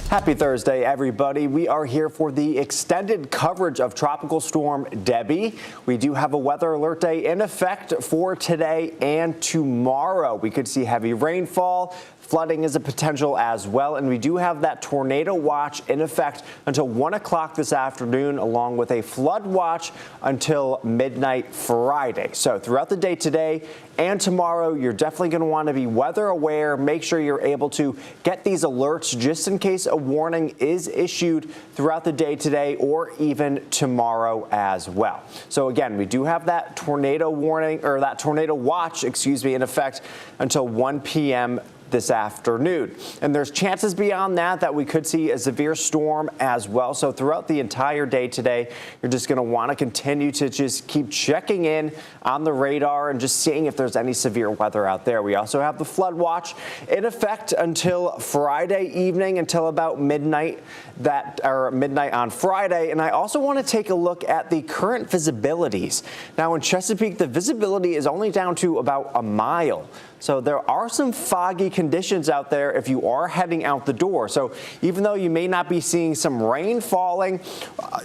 Happy Thursday, everybody. We are here for the extended coverage of Tropical Storm Debby. We do have a weather alert day in effect for today and tomorrow. We could see heavy rainfall. Flooding is a potential as well, and we do have that tornado watch in effect until 1 o'clock this afternoon, along with a flood watch until midnight Friday. So throughout the day today and tomorrow, you're definitely going to want to be weather aware. Make sure you're able to get these alerts just in case a warning is issued throughout the day today or even tomorrow as well. So again, we do have that tornado warning, or that tornado watch, in effect until 1 p.m. this afternoon. And there's chances beyond that we could see a severe storm as well. So throughout the entire day today, you're just going to want to continue to just keep checking in on the radar and just seeing if there's any severe weather out there. We also have the flood watch in effect until Friday evening, until about midnight midnight on Friday. And I also want to take a look at the current visibilities. Now in Chesapeake, the visibility is only down to about a mile. So there are some foggy conditions out there if you are heading out the door. So even though you may not be seeing some rain falling,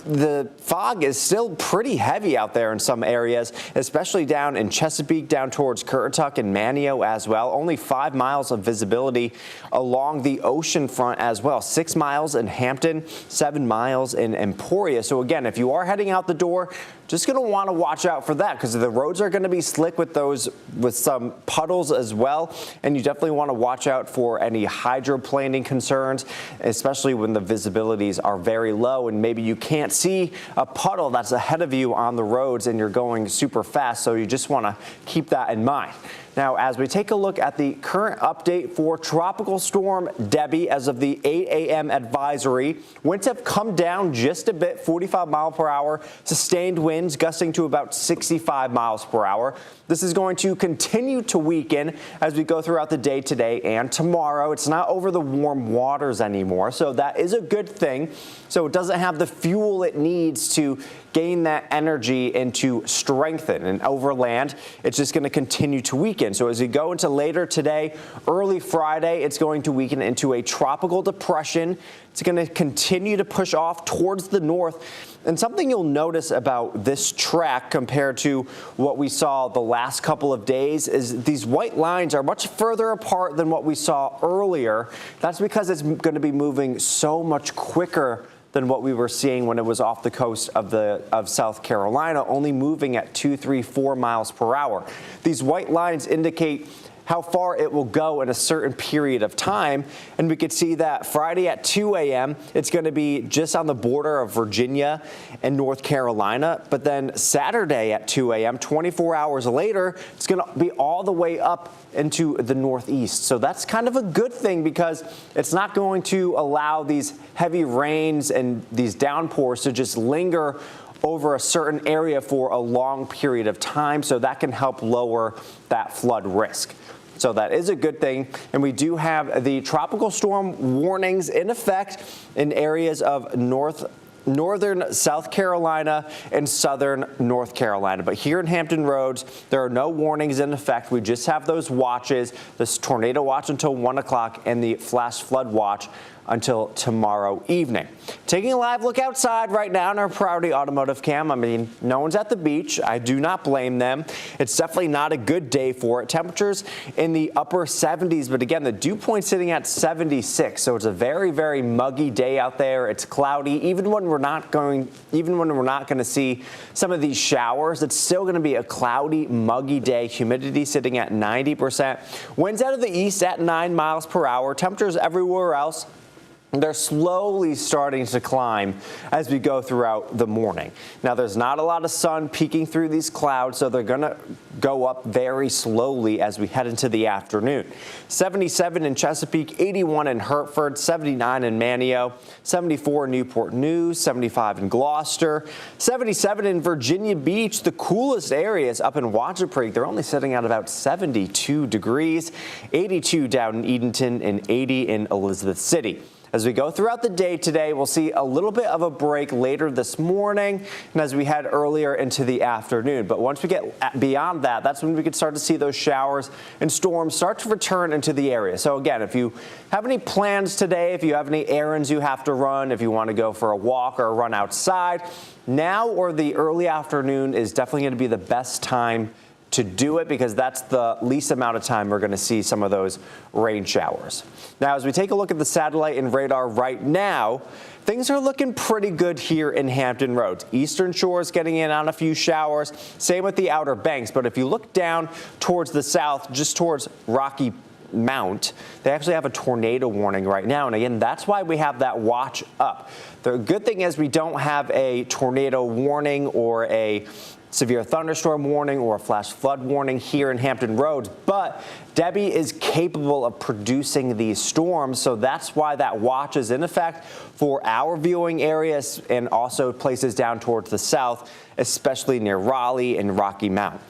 the fog is still pretty heavy out there in some areas, especially down in Chesapeake, down towards Currituck and Manteo as well. Only 5 miles of visibility along the ocean front as well. 6 miles in Hampton, 7 miles in Emporia. So again, if you are heading out the door, just going to want to watch out for that because the roads are going to be slick with some puddles as well. And you definitely want to watch out for any hydroplaning concerns, especially when the visibilities are very low and maybe you can't see a puddle that's ahead of you on the roads and you're going super fast. So you just want to keep that in mind. Now, as we take a look at the current update for Tropical Storm Debby as of the 8 a.m. advisory, winds have come down just a bit, 45 miles per hour, sustained winds gusting to about 65 miles per hour. This is going to continue to weaken as we go throughout the day today and tomorrow. It's not over the warm waters anymore, so that is a good thing. So it doesn't have the fuel it needs to gain that energy and to strengthen. And over land, it's just going to continue to weaken. So as we go into later today, early Friday, it's going to weaken into a tropical depression. It's going to continue to push off towards the north. And something you'll notice about this track compared to what we saw the last couple of days is these white lines are much further apart than what we saw earlier. That's because it's going to be moving so much quicker than what we were seeing when it was off the coast of South Carolina, only moving at 2, 3, 4 miles per hour. These white lines indicate how far it will go in a certain period of time. And we could see that Friday at 2 a.m., it's going to be just on the border of Virginia and North Carolina. But then Saturday at 2 a.m., 24 hours later, it's going to be all the way up into the northeast. So that's kind of a good thing because it's not going to allow these heavy rains and these downpours to just linger over a certain area for a long period of time. So that can help lower that flood risk. So that is a good thing. And we do have the tropical storm warnings in effect in areas of northern South Carolina and southern North Carolina. But here in Hampton Roads, there are no warnings in effect. We just have those watches, this tornado watch until 1 o'clock and the flash flood watch until tomorrow evening. Taking a live look outside right now in our Priority Automotive Cam. I mean, no one's at the beach. I do not blame them. It's definitely not a good day for it. Temperatures in the upper 70s, but again, the dew point sitting at 76. So it's a very, very muggy day out there. It's cloudy. Even when we're not going to see some of these showers, it's still going to be a cloudy, muggy day. Humidity sitting at 90%. Winds out of the east at 9 miles per hour. Temperatures everywhere else, they're slowly starting to climb as we go throughout the morning. Now, there's not a lot of sun peeking through these clouds, so they're going to go up very slowly as we head into the afternoon. 77 in Chesapeake, 81 in Hertford, 79 in Manteo, 74 in Newport News, 75 in Gloucester, 77 in Virginia Beach. The coolest areas up in Wachapreak, they're only sitting at about 72 degrees, 82 down in Edenton, and 80 in Elizabeth City. As we go throughout the day today, we'll see a little bit of a break later this morning and as we head earlier into the afternoon. But once we get beyond that, that's when we can start to see those showers and storms start to return into the area. So again, if you have any plans today, if you have any errands you have to run, if you want to go for a walk or a run outside, now or the early afternoon is definitely going to be the best time to do it because that's the least amount of time we're going to see some of those rain showers. Now, as we take a look at the satellite and radar right now, things are looking pretty good here in Hampton Roads. Eastern Shore is getting in on a few showers, same with the Outer Banks. But if you look down towards the south, just towards Rocky Mount, they actually have a tornado warning right now. And again, that's why we have that watch up. The good thing is we don't have a tornado warning or a severe thunderstorm warning or a flash flood warning here in Hampton Roads, but Debby is capable of producing these storms, so that's why that watch is in effect for our viewing areas and also places down towards the south, especially near Raleigh and Rocky Mount.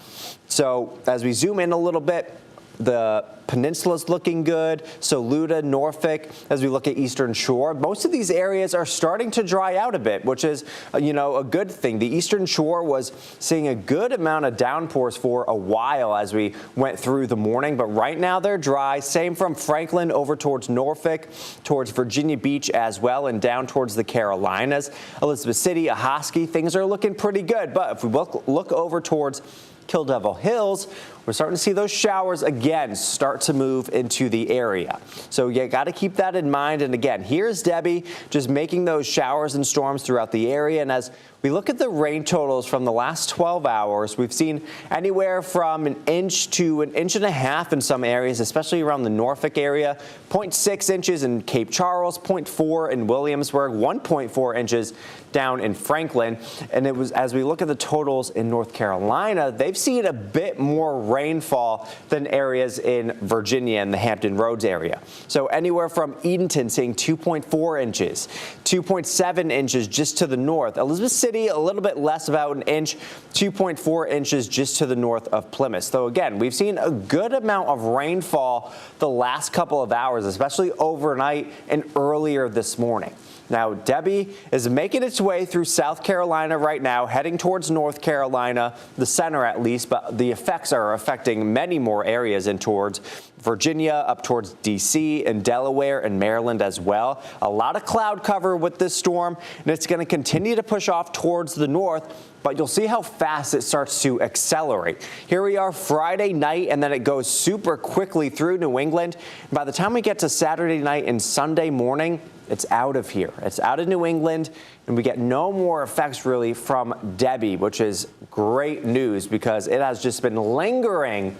So as we zoom in a little bit, the peninsula is looking good. Saluda, Norfolk, as we look at Eastern Shore, most of these areas are starting to dry out a bit, which is, a good thing. The Eastern Shore was seeing a good amount of downpours for a while as we went through the morning, but right now they're dry. Same from Franklin over towards Norfolk, towards Virginia Beach as well, and down towards the Carolinas. Elizabeth City, Ahoskie, things are looking pretty good. But if we look over towards Kill Devil Hills, we're starting to see those showers again start to move into the area. So you got to keep that in mind. And again, here's Debby just making those showers and storms throughout the area. And as we look at the rain totals from the last 12 hours, we've seen anywhere from an inch to an inch and a half in some areas, especially around the Norfolk area, 0.6 inches in Cape Charles, 0.4 in Williamsburg, 1.4 inches down in Franklin. And it was, as we look at the totals in North Carolina, they've seen a bit more rainfall than areas in Virginia and the Hampton Roads area. So anywhere from Edenton seeing 2.4 inches, 2.7 inches just to the north. Elizabeth City a little bit less, about an inch, 2.4 inches just to the north of Plymouth. So again, we've seen a good amount of rainfall the last couple of hours, especially overnight and earlier this morning. Now, Debby is making its way through South Carolina right now, heading towards North Carolina, the center at least, but the effects are affecting many more areas and towards Virginia, up towards D.C. and Delaware and Maryland as well. A lot of cloud cover with this storm, and it's going to continue to push off towards the north, but you'll see how fast it starts to accelerate. Here we are Friday night, and then it goes super quickly through New England. By the time we get to Saturday night and Sunday morning, it's out of here. It's out of New England, and we get no more effects really from Debby, which is great news because it has just been lingering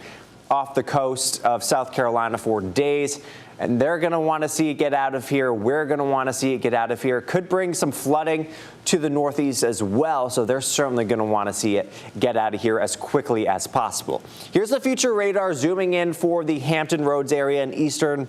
off the coast of South Carolina for days. And they're going to want to see it get out of here. We're going to want to see it get out of here. Could bring some flooding to the northeast as well. So they're certainly going to want to see it get out of here as quickly as possible. Here's the future radar zooming in for the Hampton Roads area in eastern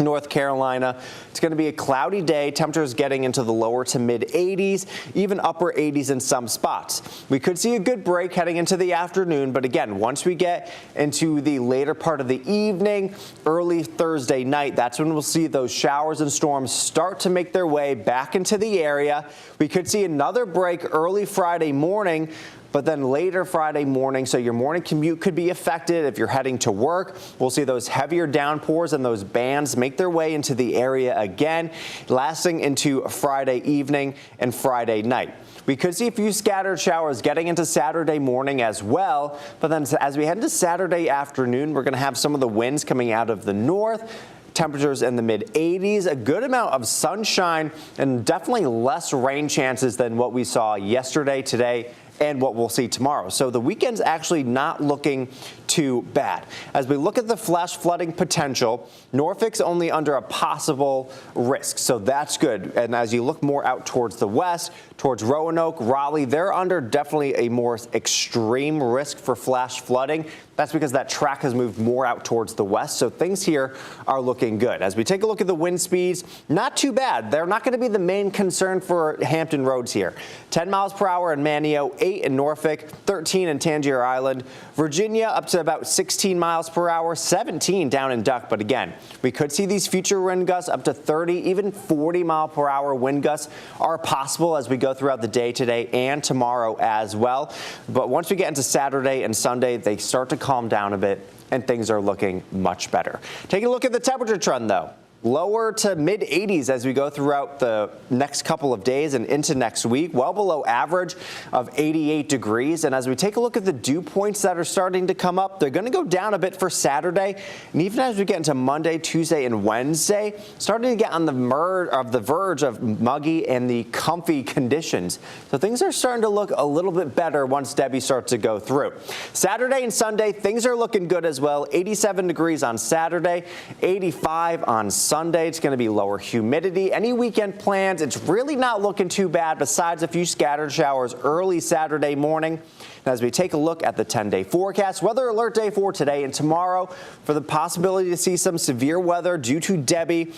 North Carolina. It's going to be a cloudy day. Temperatures getting into the lower to mid 80s, even upper 80s in some spots. We could see a good break heading into the afternoon, but again, once we get into the later part of the evening, early Thursday night, that's when we'll see those showers and storms start to make their way back into the area. We could see another break early Friday morning, but then later Friday morning, so your morning commute could be affected if you're heading to work. We'll see those heavier downpours and those bands make their way into the area again, lasting into Friday evening and Friday night. We could see a few scattered showers getting into Saturday morning as well, but then as we head into Saturday afternoon, we're going to have some of the winds coming out of the north. Temperatures in the mid 80s, a good amount of sunshine, and definitely less rain chances than what we saw yesterday, today, and what we'll see tomorrow. So the weekend's actually not looking too bad. As we look at the flash flooding potential, Norfolk's only under a possible risk, so that's good. And as you look more out towards the west, towards Roanoke, Raleigh, they're under definitely a more extreme risk for flash flooding. That's because that track has moved more out towards the west, so things here are looking good. As we take a look at the wind speeds, not too bad. They're not going to be the main concern for Hampton Roads here. 10 miles per hour in Manio, 8 in Norfolk, 13 in Tangier Island. Virginia up to about 16 miles per hour, 17 down in Duck. But again, we could see these future wind gusts up to 30, even 40 mile per hour wind gusts are possible as we go throughout the day today and tomorrow as well. But once we get into Saturday and Sunday, they start to calm down a bit and things are looking much better. Taking a look at the temperature trend, though. Lower to mid 80s as we go throughout the next couple of days and into next week, well below average of 88 degrees. And as we take a look at the dew points that are starting to come up, they're going to go down a bit for Saturday. And even as we get into Monday, Tuesday, and Wednesday, starting to get on the verge of muggy and the comfy conditions. So things are starting to look a little bit better once Debby starts to go through. Saturday and Sunday, things are looking good as well. 87 degrees on Saturday, 85 on Sunday. It's going to be lower humidity. Any weekend plans, it's really not looking too bad besides a few scattered showers early Saturday morning. And as we take a look at the 10-day forecast, weather alert day for today and tomorrow for the possibility to see some severe weather due to Debby.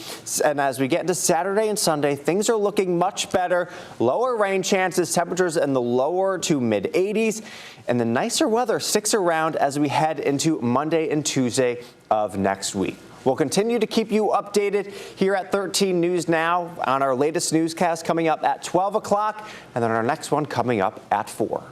And as we get into Saturday and Sunday, things are looking much better. Lower rain chances, temperatures in the lower to mid 80s, and the nicer weather sticks around as we head into Monday and Tuesday of next week. We'll continue to keep you updated here at 13 News Now on our latest newscast coming up at 12 o'clock and then our next one coming up at 4.